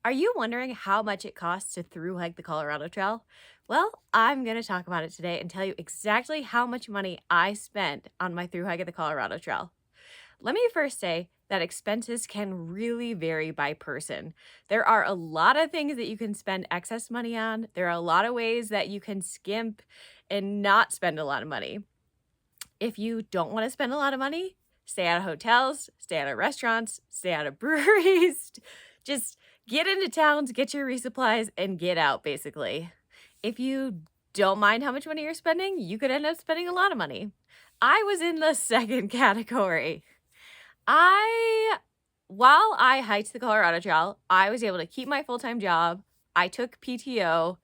Are you wondering how much it costs to thru hike the Colorado Trail? Well, I'm going to talk about it today and tell you exactly how much money I spent on my thru hike of the Colorado Trail. Let me first say that expenses can really vary by person. There are a lot of things that you can spend excess money on. There are a lot of ways that you can skimp and not spend a lot of money. If you don't want to spend a lot of money, stay out of hotels, stay out of restaurants, stay out of breweries. Just get into towns, get your resupplies, and get out, basically. If you don't mind how much money you're spending, you could end up spending a lot of money. I was in the second category. While I hiked the Colorado Trail, I was able to keep my full-time job. I took PTO.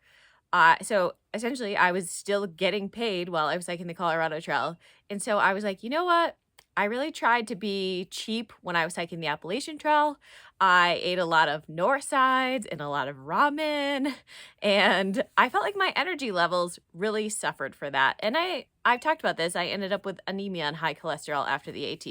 So essentially, I was still getting paid while I was hiking the Colorado Trail. And so I was like, you know what? I really tried to be cheap when I was hiking the Appalachian Trail. I ate a lot of north sides and a lot of ramen, and I felt like my energy levels really suffered for that. And I've talked about this. I ended up with anemia and high cholesterol after the AT.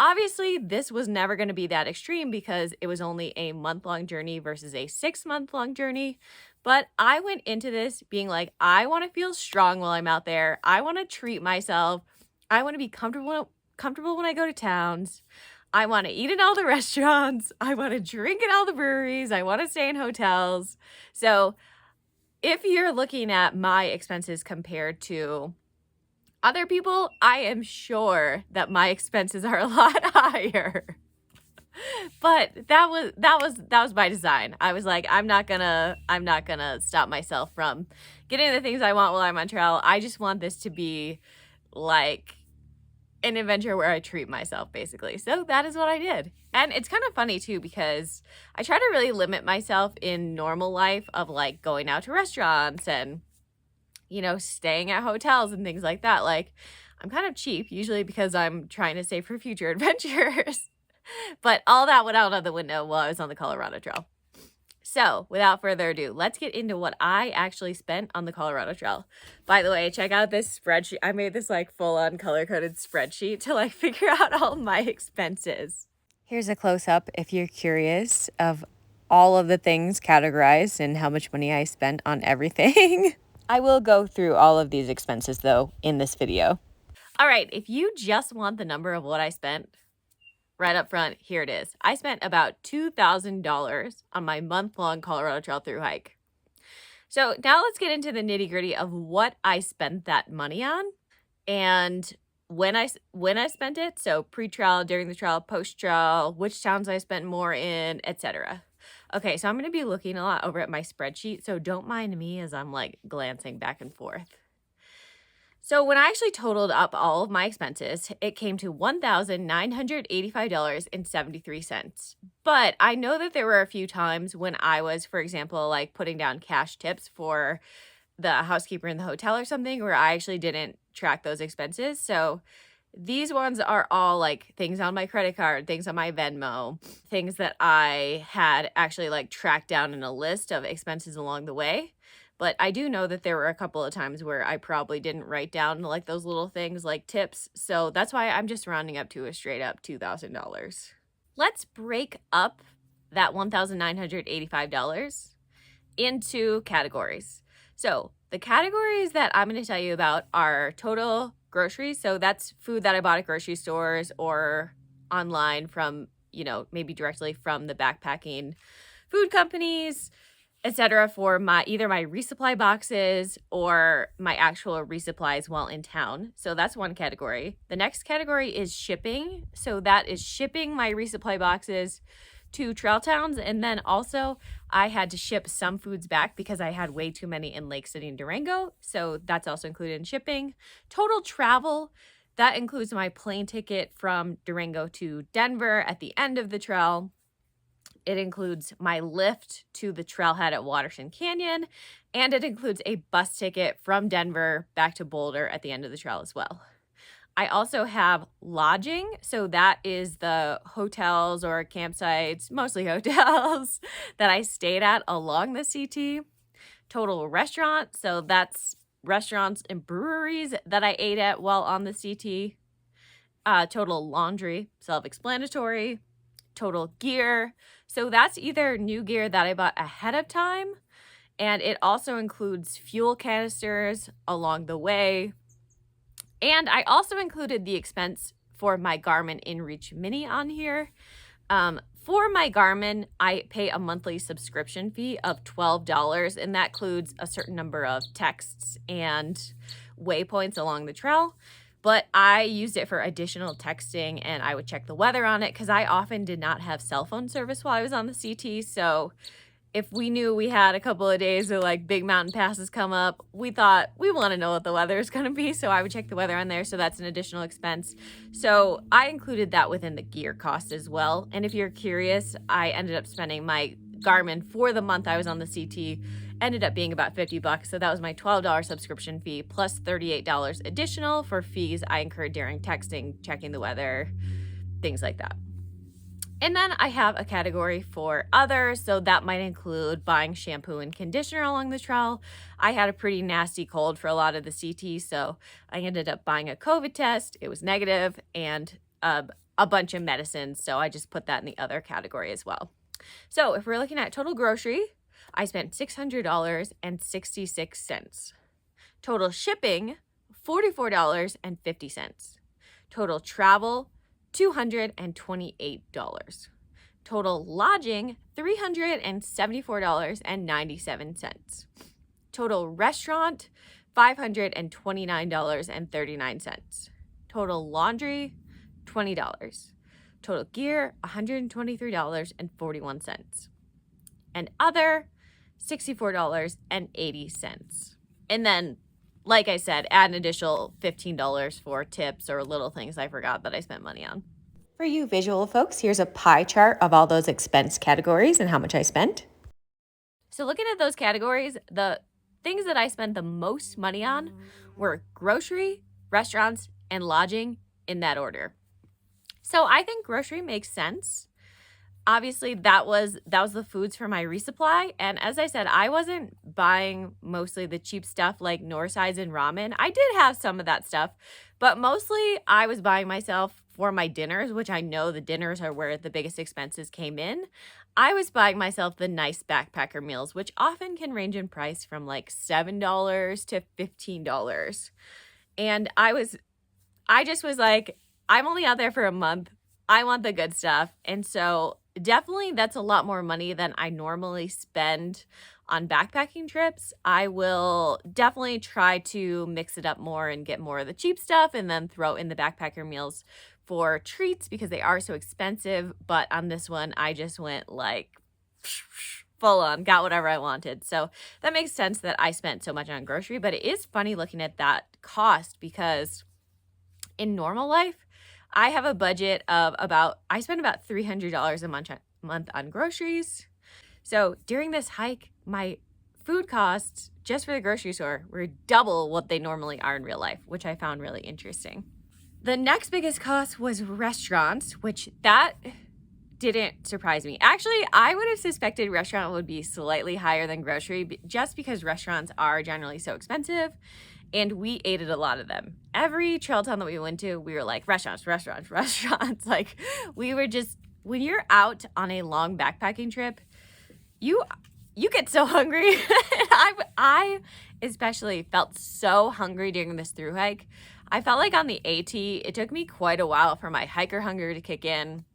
Obviously, this was never going to be that extreme because it was only a month-long journey versus a 6-month-long journey. But I went into this being like, I want to feel strong while I'm out there. I want to treat myself. I want to be comfortable when I go to towns. I want to eat in all the restaurants. I want to drink in all the breweries. I want to stay in hotels. So if you're looking at my expenses compared to other people, I am sure that my expenses are a lot higher. But that was by design. I was like, I'm not gonna stop myself from getting the things I want while I'm on trail. I just want this to be like an adventure where I treat myself, basically. So that is what I did. And it's kind of funny too, because I try to really limit myself in normal life of like going out to restaurants and, staying at hotels and things like that. Like, I'm kind of cheap, usually because I'm trying to save for future adventures. But all that went out of the window while I was on the Colorado Trail. So without further ado, let's get into what I actually spent on the Colorado Trail. By the way, check out this spreadsheet. I made this like full-on color-coded spreadsheet to like figure out all my expenses. Here's a close-up if you're curious of all of the things categorized and how much money I spent on everything. I will go through all of these expenses though in this video. All right, if you just want the number of what I spent, right up front, here it is. I spent about $2,000 on my month-long Colorado Trail thru hike. So now let's get into the nitty-gritty of what I spent that money on and when I spent it. So pre-trail, during the trail, post-trail, which towns I spent more in, etc. Okay, so I'm going to be looking a lot over at my spreadsheet, so don't mind me as I'm like glancing back and forth. So when I actually totaled up all of my expenses, it came to $1,985.73. But I know that there were a few times when I was, for example, like putting down cash tips for the housekeeper in the hotel or something where I actually didn't track those expenses. So these ones are all like things on my credit card, things on my Venmo, things that I had actually like tracked down in a list of expenses along the way. But I do know that there were a couple of times where I probably didn't write down like those little things like tips. So that's why I'm just rounding up to a straight up $2,000. Let's break up that $1,985 into categories. So the categories that I'm going to tell you about are total groceries. So that's food that I bought at grocery stores or online from, maybe directly from the backpacking food companies, etc. for either my resupply boxes or my actual resupplies while in town. So that's one category. The next category is shipping. So that is shipping my resupply boxes to trail towns. And then also I had to ship some foods back because I had way too many in Lake City and Durango. So that's also included in shipping. Total travel, that includes my plane ticket from Durango to Denver at the end of the trail. It includes my lift to the trailhead at Waterston Canyon, and it includes a bus ticket from Denver back to Boulder at the end of the trail as well. I also have lodging, so that is the hotels or campsites, mostly hotels, that I stayed at along the CT. Total restaurant, so that's restaurants and breweries that I ate at while on the CT. Total laundry, self-explanatory. total gear. So that's either new gear that I bought ahead of time, and it also includes fuel canisters along the way. And I also included the expense for my Garmin InReach Mini on here. For my Garmin, I pay a monthly subscription fee of $12, and that includes a certain number of texts and waypoints along the trail. But I used it for additional texting, and I would check the weather on it because I often did not have cell phone service while I was on the CT. So if we knew we had a couple of days of like big mountain passes come up, we thought we want to know what the weather is going to be. So I would check the weather on there. So that's an additional expense. So I included that within the gear cost as well. And if you're curious, I ended up spending my Garmin for the month I was on the CT ended up being about $50. So that was my $12 subscription fee plus $38 additional for fees I incurred during texting, checking the weather, things like that. And then I have a category for others, so that might include buying shampoo and conditioner along the trail. I had a pretty nasty cold for a lot of the CT, so I ended up buying a COVID test. It was negative, and a bunch of medicines, so I just put that in the other category as well. So if we're looking at total grocery, I spent $600.66. Total shipping, $44.50. Total travel, $228. Total lodging, $374.97. Total restaurant, $529.39. Total laundry, $20. Total gear, $123.41. And other, $64.80. And then, like I said, add an additional $15 for tips or little things I forgot that I spent money on. For you visual folks, here's a pie chart of all those expense categories and how much I spent. So looking at those categories, the things that I spent the most money on were grocery, restaurants, and lodging in that order. So I think grocery makes sense. Obviously, that was the foods for my resupply. And as I said, I wasn't buying mostly the cheap stuff like Norsides and ramen. I did have some of that stuff, but mostly I was buying myself for my dinners, which I know the dinners are where the biggest expenses came in. I was buying myself the nice backpacker meals, which often can range in price from like $7 to $15. And I just was like, I'm only out there for a month. I want the good stuff. And so definitely that's a lot more money than I normally spend on backpacking trips. I will definitely try to mix it up more and get more of the cheap stuff and then throw in the backpacker meals for treats because they are so expensive. But on this one, I just went like full on, got whatever I wanted. So that makes sense that I spent so much on grocery, but it is funny looking at that cost because in normal life, I have a budget of I spend about $300 a month on groceries. So during this hike, my food costs just for the grocery store were double what they normally are in real life, which I found really interesting. The next biggest cost was restaurants, which that didn't surprise me. Actually, I would have suspected restaurant would be slightly higher than grocery just because restaurants are generally so expensive. And we ate at a lot of them. Every trail town that we went to, we were like, restaurants. Like, we were just, when you're out on a long backpacking trip, you get so hungry. I especially felt so hungry during this thru hike. I felt like on the AT, it took me quite a while for my hiker hunger to kick in.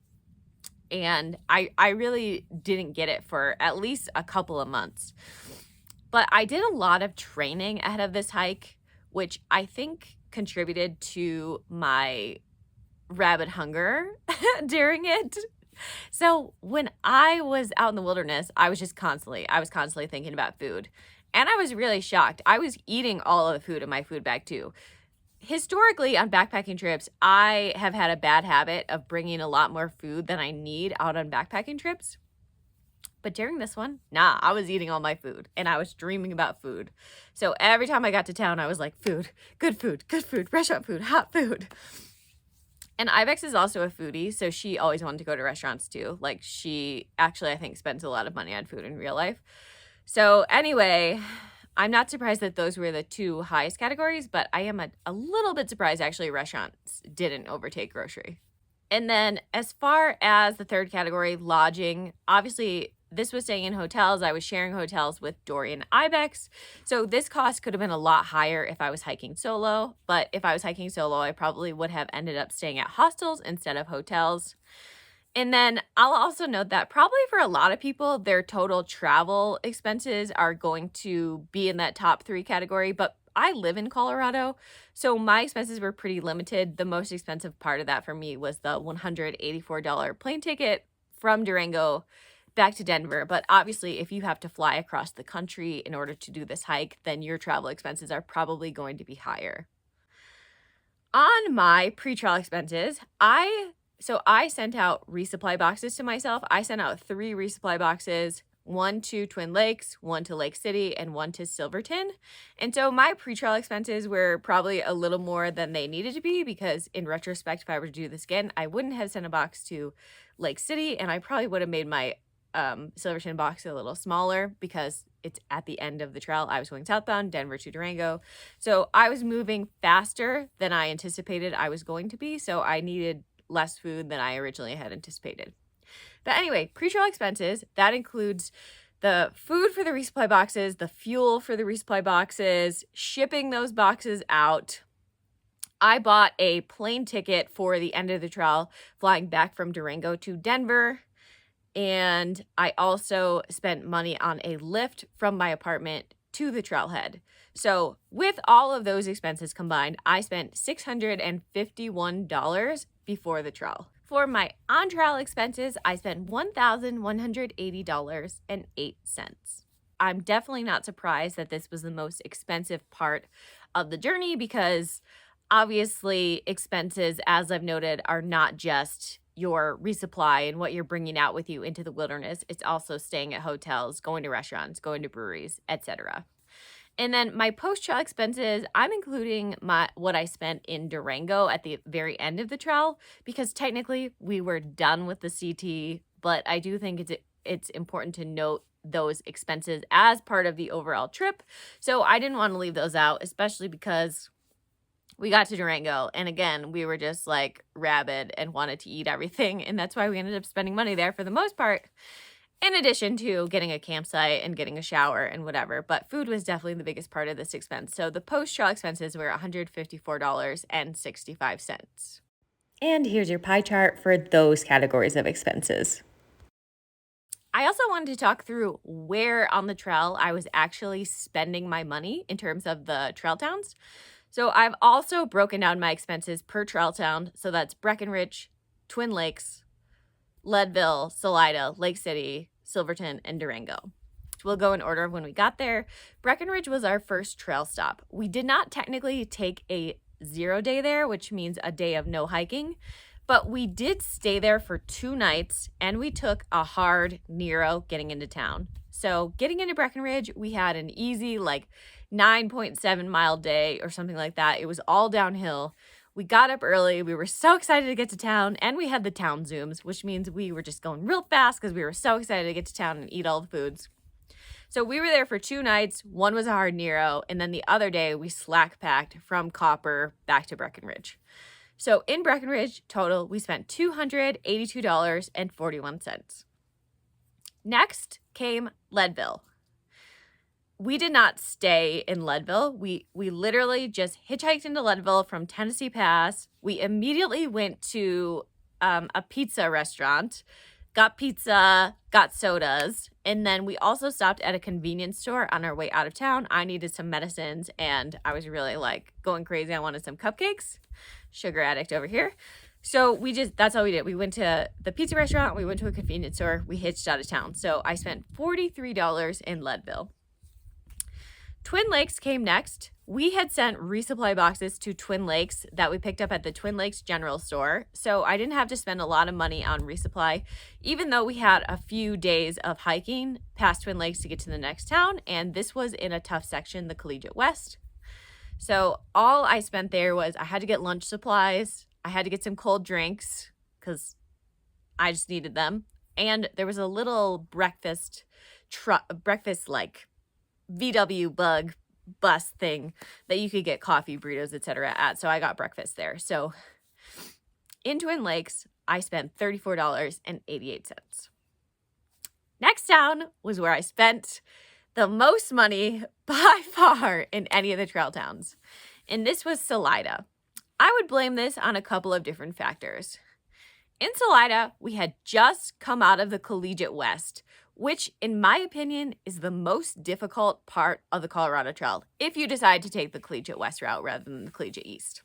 And I really didn't get it for at least a couple of months. But I did a lot of training ahead of this hike, which I think contributed to my rabid hunger during it. So when I was out in the wilderness, I was constantly thinking about food. And I was really shocked. I was eating all of the food in my food bag too. Historically, on backpacking trips, I have had a bad habit of bringing a lot more food than I need out on backpacking trips. But during this one, I was eating all my food and I was dreaming about food. So every time I got to town, I was like, food, good food, restaurant food, hot food. And Ibex is also a foodie, so she always wanted to go to restaurants too. Like she actually, I think, spends a lot of money on food in real life. So anyway, I'm not surprised that those were the two highest categories, but I am a little bit surprised actually restaurants didn't overtake grocery. And then as far as the third category, lodging, obviously this was staying in hotels. I was sharing hotels with Dory and Ibex. So this cost could have been a lot higher if I was hiking solo. But if I was hiking solo, I probably would have ended up staying at hostels instead of hotels. And then I'll also note that probably for a lot of people, their total travel expenses are going to be in that top 3 category, but I live in Colorado, so my expenses were pretty limited. The most expensive part of that for me was the $184 plane ticket from Durango back to Denver. But obviously, if you have to fly across the country in order to do this hike, then your travel expenses are probably going to be higher. On my pre-trial expenses, I sent out resupply boxes to myself. I sent out 3 resupply boxes, 1 to Twin Lakes, 1 to Lake City, and 1 to Silverton. And so my pre-trial expenses were probably a little more than they needed to be, because in retrospect, if I were to do this again, I wouldn't have sent a box to Lake City, and I probably would have made my Silverton box a little smaller because it's at the end of the trail. I was going southbound, Denver to Durango. So I was moving faster than I anticipated I was going to be. So I needed less food than I originally had anticipated. But anyway, pre-trial expenses, that includes the food for the resupply boxes, the fuel for the resupply boxes, shipping those boxes out. I bought a plane ticket for the end of the trail, flying back from Durango to Denver. And I also spent money on a lift from my apartment to the trailhead. So with all of those expenses combined, I spent $651 before the trail. For my on-trail expenses, I spent $1,180.08. I'm definitely not surprised that this was the most expensive part of the journey, because obviously expenses, as I've noted, are not just your resupply and what you're bringing out with you into the wilderness. It's also staying at hotels, going to restaurants, going to breweries, etc. And then my post-trail expenses, I'm including what I spent in Durango at the very end of the trail, because technically we were done with the CT, but I do think it's important to note those expenses as part of the overall trip. So I didn't want to leave those out, especially because we got to Durango, and again, we were just like rabid and wanted to eat everything, and that's why we ended up spending money there for the most part, in addition to getting a campsite and getting a shower and whatever. But food was definitely the biggest part of this expense. So the post-trail expenses were $154.65. And here's your pie chart for those categories of expenses. I also wanted to talk through where on the trail I was actually spending my money in terms of the trail towns. So I've also broken down my expenses per trail town. So that's Breckenridge, Twin Lakes, Leadville, Salida, Lake City, Silverton, and Durango. We'll go in order of when we got there. Breckenridge was our first trail stop. We did not technically take a 0 day there, which means a day of no hiking, but we did stay there for 2 nights, and we took a hard Nero getting into town. So getting into Breckenridge, we had an easy 9.7 mile day or something like that. It was all downhill. We got up early. We were so excited to get to town, and we had the town Zooms, which means we were just going real fast because we were so excited to get to town and eat all the foods. So we were there for 2 nights. One was a hard Nero, and then the other day we slack packed from Copper back to Breckenridge. So in Breckenridge, total, we spent $282.41. Next came Leadville. We did not stay in Leadville. We literally just hitchhiked into Leadville from Tennessee Pass. We immediately went to a pizza restaurant, got pizza, got sodas, and then we also stopped at a convenience store on our way out of town. I needed some medicines, and I was really going crazy. I wanted some cupcakes. Sugar addict over here. So that's all we did. We went to the pizza restaurant, we went to a convenience store, we hitched out of town. So I spent $43 in Leadville. Twin Lakes came next. We had sent resupply boxes to Twin Lakes that we picked up at the Twin Lakes General Store. So I didn't have to spend a lot of money on resupply, even though we had a few days of hiking past Twin Lakes to get to the next town. And this was in a tough section, the Collegiate West. So all I spent there was I had to get lunch supplies. I had to get some cold drinks because I just needed them. And there was a little breakfast VW bug bus thing that you could get coffee, burritos, etc. at. So I got breakfast there. So in Twin Lakes, I spent $34.88. Next town was where I spent the most money by far in any of the trail towns, and this was Salida. I would blame this on a couple of different factors. In Salida, we had just come out of the Collegiate West, which, in my opinion, is the most difficult part of the Colorado Trail if you decide to take the Collegiate West route rather than the Collegiate East.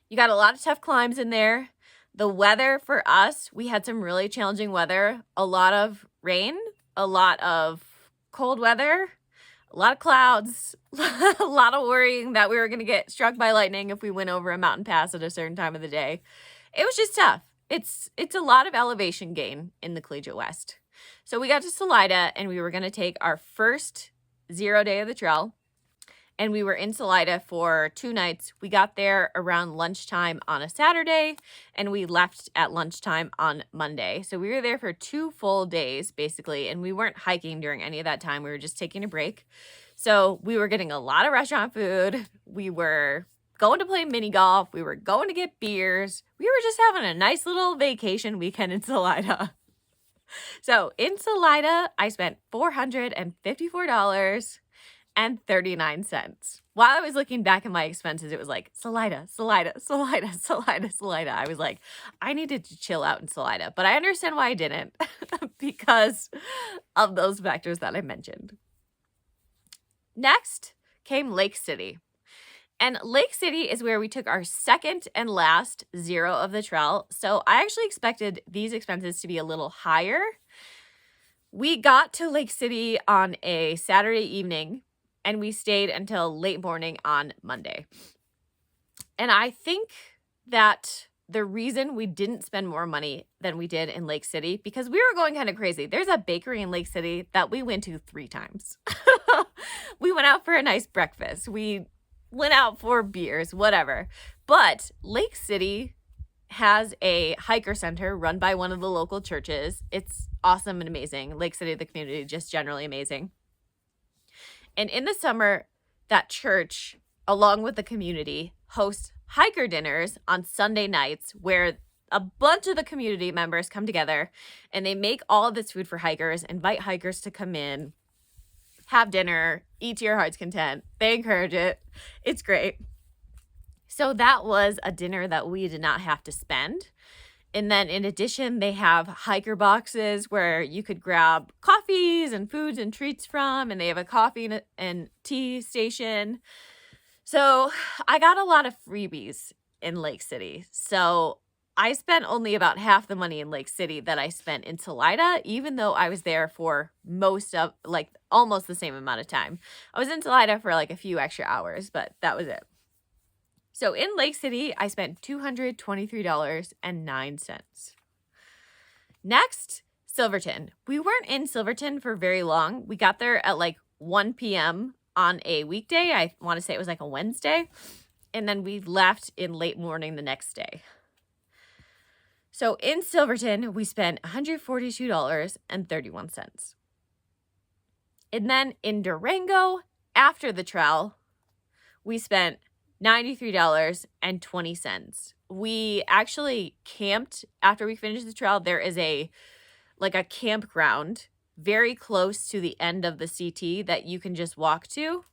You got a lot of tough climbs in there. The weather for us, we had some really challenging weather, a lot of rain, a lot of cold weather, a lot of clouds, a lot of worrying that we were going to get struck by lightning if we went over a mountain pass at a certain time of the day. It was just tough. It's a lot of elevation gain in the Collegiate West. So we got to Salida and we were going to take our first 0 day of the trail. And we were in Salida for 2 nights. We got there around lunchtime on a Saturday, and we left at lunchtime on Monday. So we were there for 2 full days, basically, and we weren't hiking during any of that time. We were just taking a break. So we were getting a lot of restaurant food. We were going to play mini golf. We were going to get beers. We were just having a nice little vacation weekend in Salida. So in Salida, I spent $454.39. While I was looking back at my expenses, it was like Salida. I was like, I needed to chill out in Salida, but I understand why I didn't because of those factors that I mentioned. Next came Lake City. And Lake City is where we took our second and last 0 of the trail. So I actually expected these expenses to be a little higher. We got to Lake City on a Saturday evening, and we stayed until late morning on Monday. And I think that the reason we didn't spend more money than we did in Lake City, because we were going kind of crazy. There's a bakery in Lake City that we went to 3 times. We went out for a nice breakfast. We went out for beers, whatever. But Lake City has a hiker center run by one of the local churches. It's awesome and amazing. Lake City, the community, just generally amazing. And in the summer, that church, along with the community, hosts hiker dinners on Sunday nights where a bunch of the community members come together and they make all of this food for hikers, invite hikers to come in, have dinner, eat to your heart's content. They encourage it. It's great. So that was a dinner that we did not have to spend. And then in addition, they have hiker boxes where you could grab coffees and foods and treats from, and they have a coffee and tea station. So I got a lot of freebies in Lake City. So I spent only about half the money in Lake City that I spent in Salida, even though I was there for almost the same amount of time. I was in Salida for a few extra hours, but that was it. So in Lake City, I spent $223.09. Next, Silverton. We weren't in Silverton for very long. We got there at 1 p.m. on a weekday. I want to say it was a Wednesday. And then we left in late morning the next day. So in Silverton, we spent $142.31. And then in Durango, after the trail, we spent $93.20. We actually camped after we finished the trail. There is a campground very close to the end of the CT that you can just walk to.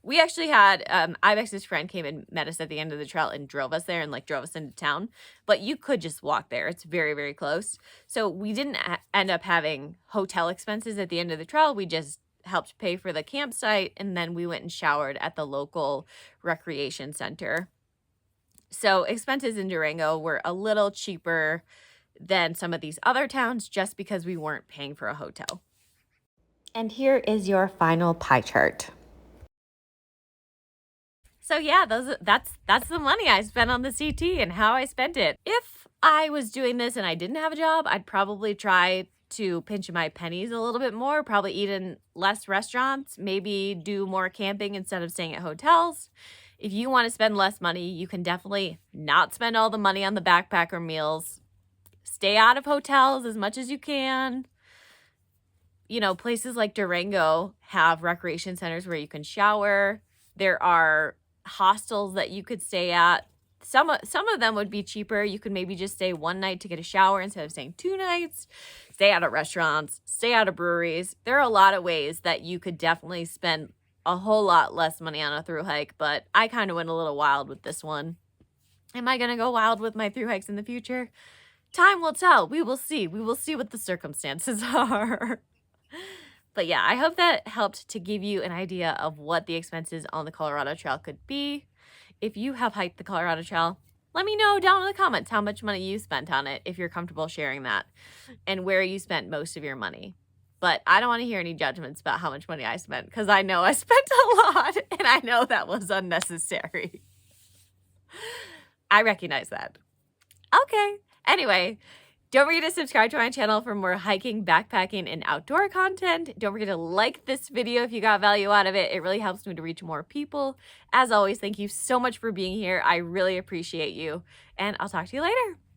We actually had Ibex's friend came and met us at the end of the trail and drove us there and drove us into town, but you could just walk there. It's very, very close. So we didn't end up having hotel expenses at the end of the trail. We just helped pay for the campsite, and then we went and showered at the local recreation center. So expenses in Durango were a little cheaper than some of these other towns just because we weren't paying for a hotel. And here is your final pie chart. So yeah, that's the money I spent on the CT and how I spent it. If I was doing this and I didn't have a job, I'd probably try to pinch my pennies a little bit more, probably eat in less restaurants, maybe do more camping instead of staying at hotels. If you want to spend less money, you can definitely not spend all the money on the backpacker meals. Stay out of hotels as much as you can. Places like Durango have recreation centers where you can shower. There are hostels that you could stay at Some of them would be cheaper. You could maybe just stay one night to get a shower instead of staying 2 nights. Stay out of restaurants, stay out of breweries. There are a lot of ways that you could definitely spend a whole lot less money on a thru hike, but I kind of went a little wild with this one. Am I going to go wild with my thru hikes in the future? Time will tell. We will see. We will see what the circumstances are. But yeah, I hope that helped to give you an idea of what the expenses on the Colorado Trail could be. If you have hiked the Colorado Trail, let me know down in the comments how much money you spent on it, if you're comfortable sharing that, and where you spent most of your money. But I don't want to hear any judgments about how much money I spent, because I know I spent a lot, and I know that was unnecessary. I recognize that. Okay. Anyway, don't forget to subscribe to my channel for more hiking, backpacking, and outdoor content. Don't forget to like this video if you got value out of it. It really helps me to reach more people. As always, thank you so much for being here. I really appreciate you, and I'll talk to you later.